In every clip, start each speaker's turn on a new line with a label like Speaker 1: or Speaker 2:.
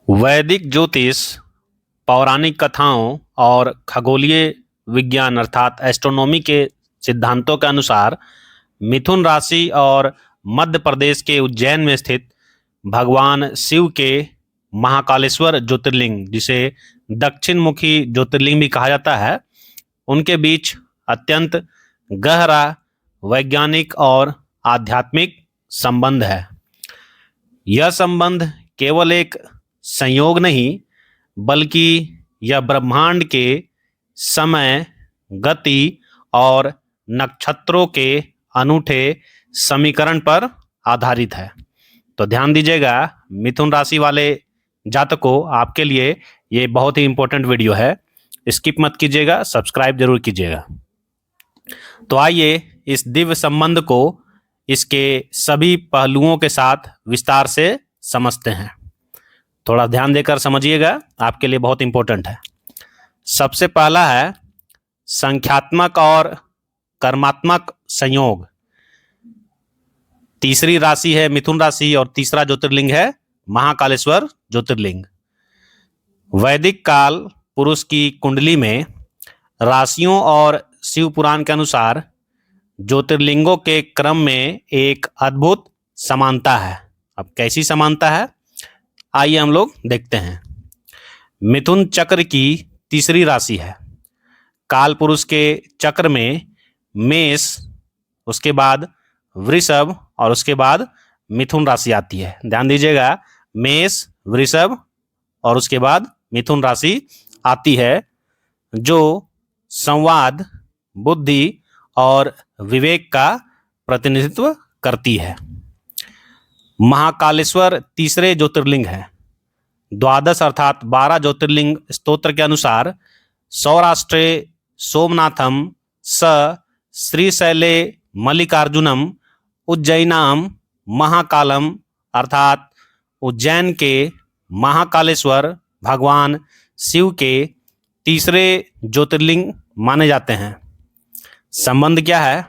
Speaker 1: वैदिक ज्योतिष, पौराणिक कथाओं और खगोलीय विज्ञान अर्थात एस्ट्रोनॉमी के सिद्धांतों के अनुसार मिथुन राशि और मध्य प्रदेश के उज्जैन में स्थित भगवान शिव के महाकालेश्वर ज्योतिर्लिंग, जिसे दक्षिण मुखी ज्योतिर्लिंग भी कहा जाता है, उनके बीच अत्यंत गहरा वैज्ञानिक और आध्यात्मिक संबंध है। यह संबंध केवल एक संयोग नहीं, बल्कि यह ब्रह्मांड के समय, गति और नक्षत्रों के अनूठे समीकरण पर आधारित है। तो ध्यान दीजिएगा, मिथुन राशि वाले जातकों, आपके लिए ये बहुत ही इंपॉर्टेंट वीडियो है। स्किप मत कीजिएगा, सब्सक्राइब जरूर कीजिएगा। तो आइए इस दिव्य संबंध को इसके सभी पहलुओं के साथ विस्तार से समझते हैं। थोड़ा ध्यान देकर समझिएगा, आपके लिए बहुत इंपॉर्टेंट है। सबसे पहला है संख्यात्मक और कर्मात्मक संयोग। तीसरी राशि है मिथुन राशि और तीसरा ज्योतिर्लिंग है महाकालेश्वर ज्योतिर्लिंग। वैदिक काल पुरुष की कुंडली में राशियों और शिव पुराण के अनुसार ज्योतिर्लिंगों के क्रम में एक अद्भुत समानता है। अब कैसी समानता है, आइए हम लोग देखते हैं। मिथुन चक्र की तीसरी राशि है। काल पुरुष के चक्र में मेष, उसके बाद वृषभ और उसके बाद मिथुन राशि आती है। ध्यान दीजिएगा, मेष, वृषभ और उसके बाद मिथुन राशि आती है, जो संवाद, बुद्धि और विवेक का प्रतिनिधित्व करती है। महाकालेश्वर तीसरे ज्योतिर्लिंग है। द्वादश अर्थात 12 ज्योतिर्लिंग स्तोत्र के अनुसार सौराष्ट्रे सोमनाथम स श्रीशैले मल्लिकार्जुनम उज्जैनाम महाकालम अर्थात उज्जैन के महाकालेश्वर भगवान शिव के तीसरे ज्योतिर्लिंग माने जाते हैं। संबंध क्या है?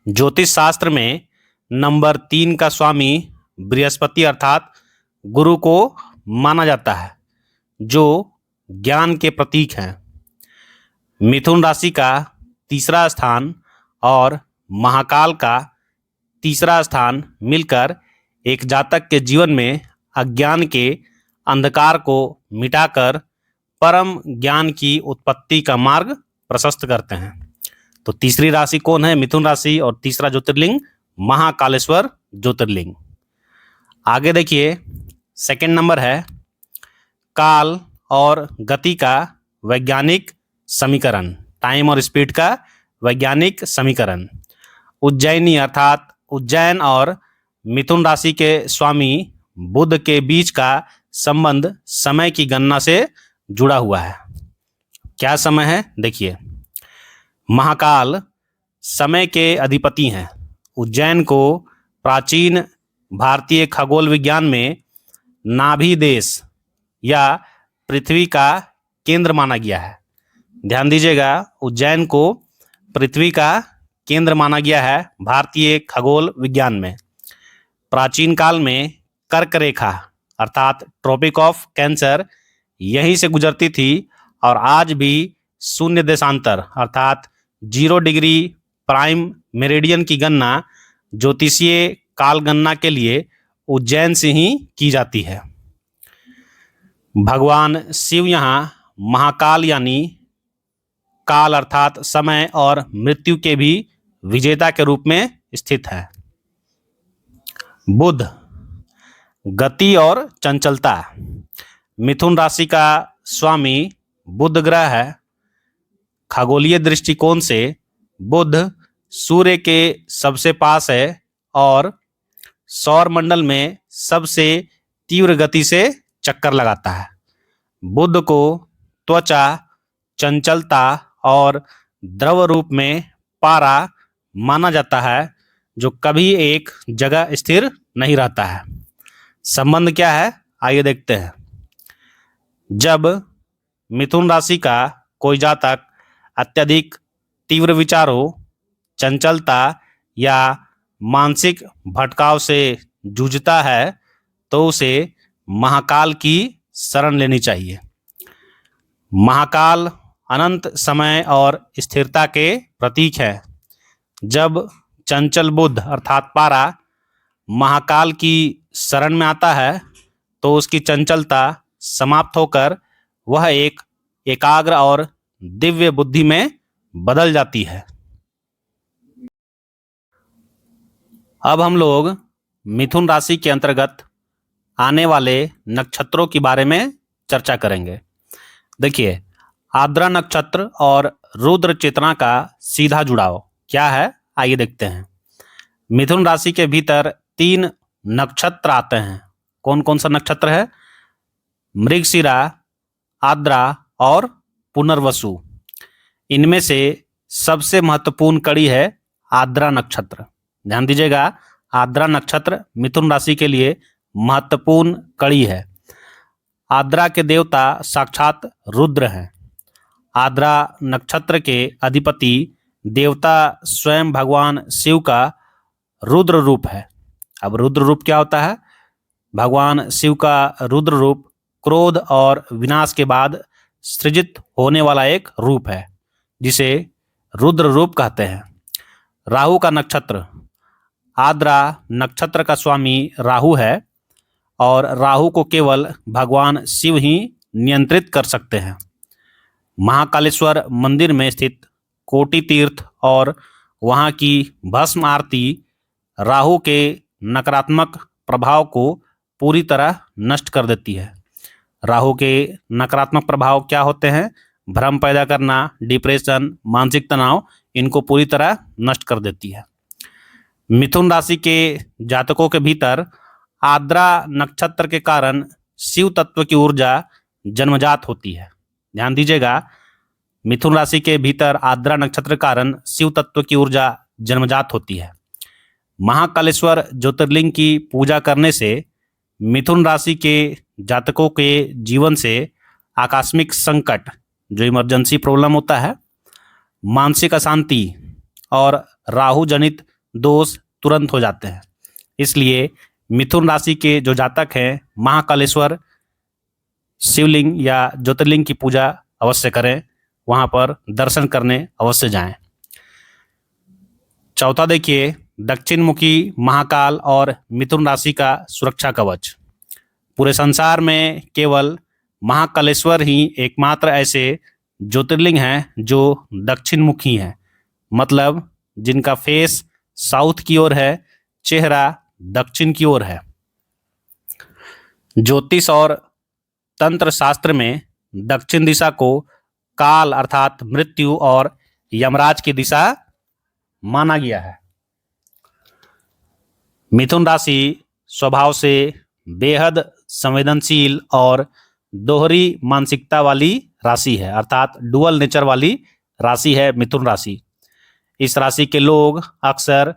Speaker 1: ज्योतिष शास्त्र में नंबर 3 का स्वामी बृहस्पति अर्थात गुरु को माना जाता है, जो ज्ञान के प्रतीक हैं। मिथुन राशि का तीसरा स्थान और महाकाल का तीसरा स्थान मिलकर एक जातक के जीवन में अज्ञान के अंधकार को मिटाकर परम ज्ञान की उत्पत्ति का मार्ग प्रशस्त करते हैं। तो तीसरी राशि कौन है? मिथुन राशि और तीसरा ज्योतिर्लिंग महाकालेश्वर ज्योतिर्लिंग। आगे देखिए, सेकंड नंबर है काल और गति का वैज्ञानिक समीकरण, टाइम और स्पीड का वैज्ञानिक समीकरण। उज्जैनी अर्थात उज्जैन और मिथुन राशि के स्वामी बुध के बीच का संबंध समय की गणना से जुड़ा हुआ है। क्या समय है? देखिए, महाकाल समय के अधिपति हैं। उज्जैन को प्राचीन भारतीय खगोल विज्ञान में नाभि देश या पृथ्वी का केंद्र माना गया है। ध्यान दीजिएगा, उज्जैन को पृथ्वी का केंद्र माना गया है भारतीय खगोल विज्ञान में। प्राचीन काल में कर्क रेखा अर्थात ट्रॉपिक ऑफ कैंसर यहीं से गुजरती थी, और आज भी शून्य देशांतर अर्थात 0 डिग्री प्राइम मेरिडियन की गणना ज्योतिषीय काल गणना के लिए उज्जैन से ही की जाती है। भगवान शिव यहाँ महाकाल यानी काल अर्थात समय और मृत्यु के भी विजेता के रूप में स्थित है। बुध, गति और चंचलता। मिथुन राशि का स्वामी बुध ग्रह है। खगोलीय दृष्टिकोण से बुध सूर्य के सबसे पास है और सौर मंडल में सबसे तीव्र गति से चक्कर लगाता है। बुध को त्वचा, चंचलता और द्रव रूप में पारा माना जाता है, जो कभी एक जगह स्थिर नहीं रहता है। संबंध क्या है, आइए देखते हैं। जब मिथुन राशि का कोई जातक अत्यधिक तीव्र विचारों, चंचलता या मानसिक भटकाव से जूझता है, तो उसे महाकाल की शरण लेनी चाहिए। महाकाल अनंत समय और स्थिरता के प्रतीक है। जब चंचल बुद्ध अर्थात पारा महाकाल की शरण में आता है तो उसकी चंचलता समाप्त होकर वह एक एकाग्र और दिव्य बुद्धि में बदल जाती है। अब हम लोग मिथुन राशि के अंतर्गत आने वाले नक्षत्रों के बारे में चर्चा करेंगे। देखिए, आर्द्रा नक्षत्र और रुद्र चेतना का सीधा जुड़ाव क्या है, आइए देखते हैं। मिथुन राशि के भीतर 3 नक्षत्र आते हैं। कौन कौन सा नक्षत्र है? मृगशिरा, आर्द्रा और पुनर्वसु। इनमें से सबसे महत्वपूर्ण कड़ी है आर्द्रा नक्षत्र। ध्यान दीजिएगा, आर्द्रा नक्षत्र मिथुन राशि के लिए महत्वपूर्ण कड़ी है। आर्द्रा के देवता साक्षात रुद्र हैं। आर्द्रा नक्षत्र के अधिपति देवता स्वयं भगवान शिव का रुद्र रूप है। अब रुद्र रूप क्या होता है? भगवान शिव का रुद्र रूप क्रोध और विनाश के बाद सृजित होने वाला एक रूप है, जिसे रुद्र रूप कहते हैं। राहु का नक्षत्र, आर्द्रा नक्षत्र का स्वामी राहु है और राहु को केवल भगवान शिव ही नियंत्रित कर सकते हैं। महाकालेश्वर मंदिर में स्थित कोटि तीर्थ और वहाँ की भस्म आरती राहु के नकारात्मक प्रभाव को पूरी तरह नष्ट कर देती है। राहु के नकारात्मक प्रभाव क्या होते हैं? भ्रम पैदा करना, डिप्रेशन, मानसिक तनाव, इनको पूरी तरह नष्ट कर देती है। मिथुन राशि के जातकों के भीतर आर्द्रा नक्षत्र के कारण शिव तत्व की ऊर्जा जन्मजात होती है। ध्यान दीजिएगा, मिथुन राशि के भीतर आर्द्रा नक्षत्र के कारण शिव तत्व की ऊर्जा जन्मजात होती है। महाकालेश्वर ज्योतिर्लिंग की पूजा करने से मिथुन राशि के जातकों के जीवन से आकस्मिक संकट, जो इमरजेंसी प्रॉब्लम होता है, मानसिक अशांति और राहु जनित दोष तुरंत हो जाते हैं। इसलिए मिथुन राशि के जो जातक हैं, महाकालेश्वर शिवलिंग या ज्योतिर्लिंग की पूजा अवश्य करें, वहाँ पर दर्शन करने अवश्य जाएं। चौथा देखिए, दक्षिण मुखी महाकाल और मिथुन राशि का सुरक्षा कवच। पूरे संसार में केवल महाकालेश्वर ही एकमात्र ऐसे ज्योतिर्लिंग हैं जो दक्षिण मुखी हैं, मतलब जिनका फेस साउथ की ओर है, चेहरा दक्षिण की ओर है। ज्योतिष और तंत्र शास्त्र में दक्षिण दिशा को काल अर्थात मृत्यु और यमराज की दिशा माना गया है। मिथुन राशि स्वभाव से बेहद संवेदनशील और दोहरी मानसिकता वाली राशि है, अर्थात डुअल नेचर वाली राशि है मिथुन राशि। इस राशि के लोग अक्सर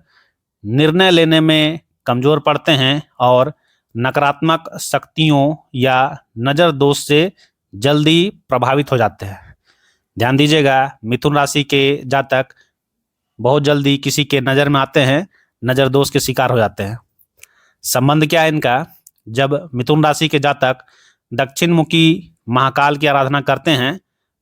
Speaker 1: निर्णय लेने में कमजोर पड़ते हैं और नकारात्मक शक्तियों या नज़र दोष से जल्दी प्रभावित हो जाते हैं। ध्यान दीजिएगा, मिथुन राशि के जातक बहुत जल्दी किसी के नज़र में आते हैं, नज़र दोष के शिकार हो जाते हैं। संबंध क्या है इनका? जब मिथुन राशि के जातक दक्षिण मुखी महाकाल की आराधना करते हैं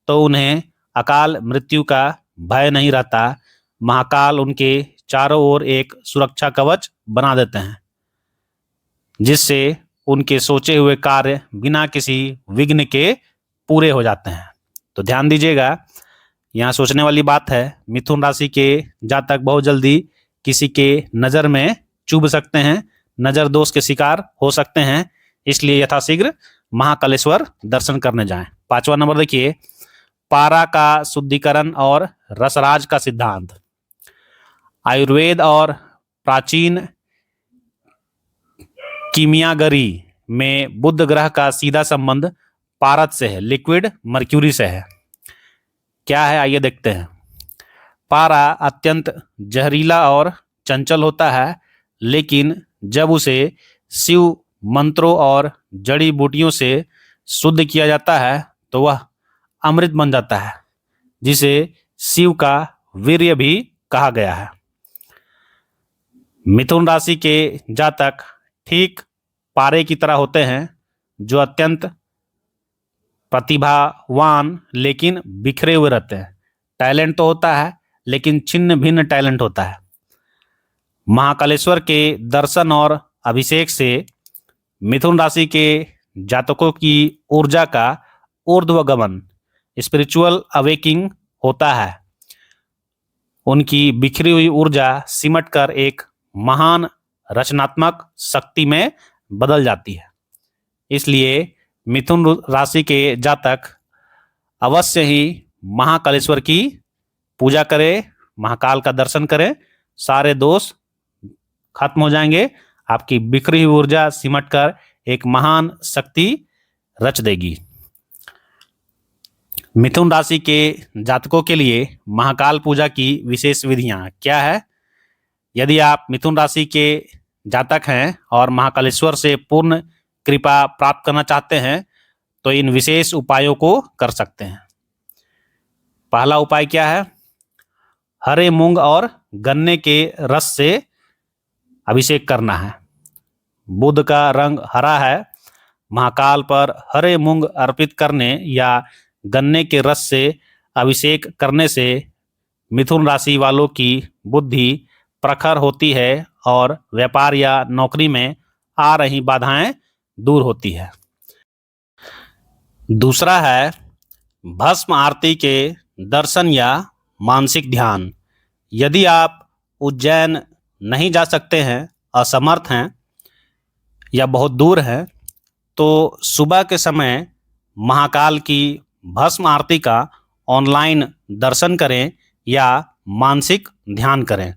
Speaker 1: तो उन्हें अकाल मृत्यु का भय नहीं रहता। महाकाल उनके चारों ओर एक सुरक्षा कवच बना देते हैं, जिससे उनके सोचे हुए कार्य बिना किसी विघ्न के पूरे हो जाते हैं। तो ध्यान दीजिएगा, यहाँ सोचने वाली बात है, मिथुन राशि के जातक बहुत जल्दी किसी के नज़र में चुभ सकते हैं, नज़र दोष के शिकार हो सकते हैं। इसलिए यथाशीघ्र महाकालेश्वर दर्शन करने जाएं। 5वां नंबर देखिए, पारा का शुद्धिकरण और रसराज का सिद्धांत। आयुर्वेद और प्राचीन कीमियागरी में बुध ग्रह का सीधा संबंध पारद से है, लिक्विड मर्क्यूरी से है। क्या है, आइए देखते हैं। पारा अत्यंत जहरीला और चंचल होता है, लेकिन जब उसे शिव मंत्रों और जड़ी बूटियों से शुद्ध किया जाता है तो वह अमृत बन जाता है, जिसे शिव का वीर्य भी कहा गया है। मिथुन राशि के जातक ठीक पारे की तरह होते हैं, जो अत्यंत प्रतिभावान लेकिन बिखरे हुए रहते हैं। टैलेंट तो होता है लेकिन छिन्न भिन्न टैलेंट होता है। महाकालेश्वर के दर्शन और अभिषेक से मिथुन राशि के जातकों की ऊर्जा का ऊर्ध्वगमन, स्पिरिचुअल अवेकिंग होता है। उनकी बिखरी हुई ऊर्जा सिमटकर एक महान रचनात्मक शक्ति में बदल जाती है। इसलिए मिथुन राशि के जातक अवश्य ही महाकालेश्वर की पूजा करें, महाकाल का दर्शन करें। सारे दोष खत्म हो जाएंगे, आपकी बिखरी हुई ऊर्जा सिमटकर एक महान शक्ति रच देगी। मिथुन राशि के जातकों के लिए महाकाल पूजा की विशेष विधियां क्या है? यदि आप मिथुन राशि के जातक हैं और महाकालेश्वर से पूर्ण कृपा प्राप्त करना चाहते हैं तो इन विशेष उपायों को कर सकते हैं। पहला उपाय क्या है? हरे मूंग और गन्ने के रस से अभिषेक करना है। बुध का रंग हरा है। महाकाल पर हरे मूंग अर्पित करने या गन्ने के रस से अभिषेक करने से मिथुन राशि वालों की बुद्धि प्रखर होती है और व्यापार या नौकरी में आ रही बाधाएं दूर होती है। दूसरा है भस्म आरती के दर्शन या मानसिक ध्यान। यदि आप उज्जैन नहीं जा सकते हैं, असमर्थ हैं या बहुत दूर हैं, तो सुबह के समय महाकाल की भस्म आरती का ऑनलाइन दर्शन करें या मानसिक ध्यान करें।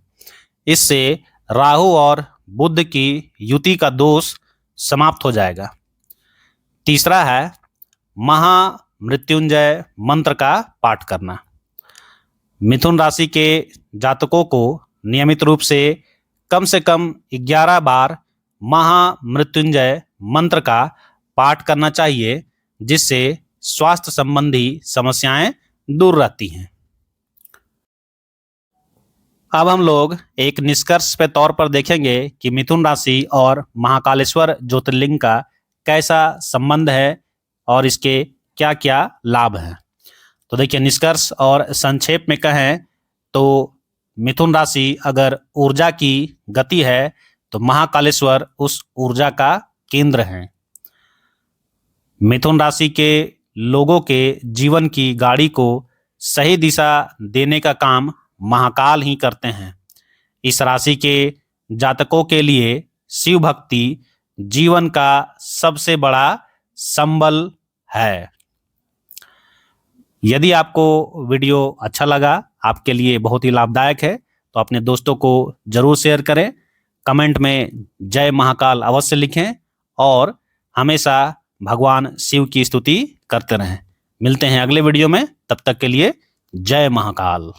Speaker 1: इससे राहु और बुध की युति का दोष समाप्त हो जाएगा। तीसरा है महामृत्युंजय मंत्र का पाठ करना। मिथुन राशि के जातकों को नियमित रूप से कम 11 बार महामृत्युंजय मंत्र का पाठ करना चाहिए, जिससे स्वास्थ्य संबंधी समस्याएं दूर रहती हैं। अब हम लोग एक निष्कर्ष पे तौर पर देखेंगे कि मिथुन राशि और महाकालेश्वर ज्योतिर्लिंग का कैसा संबंध है और इसके क्या क्या लाभ हैं। तो देखिए, निष्कर्ष और संक्षेप में कहें तो मिथुन राशि अगर ऊर्जा की गति है तो महाकालेश्वर उस ऊर्जा का केंद्र है। मिथुन राशि के लोगों के जीवन की गाड़ी को सही दिशा देने का काम महाकाल ही करते हैं। इस राशि के जातकों के लिए शिव भक्ति जीवन का सबसे बड़ा संबल है। यदि आपको वीडियो अच्छा लगा, आपके लिए बहुत ही लाभदायक है, तो अपने दोस्तों को जरूर शेयर करें। कमेंट में जय महाकाल अवश्य लिखें और हमेशा भगवान शिव की स्तुति करते रहें। मिलते हैं अगले वीडियो में, तब तक के लिए जय महाकाल।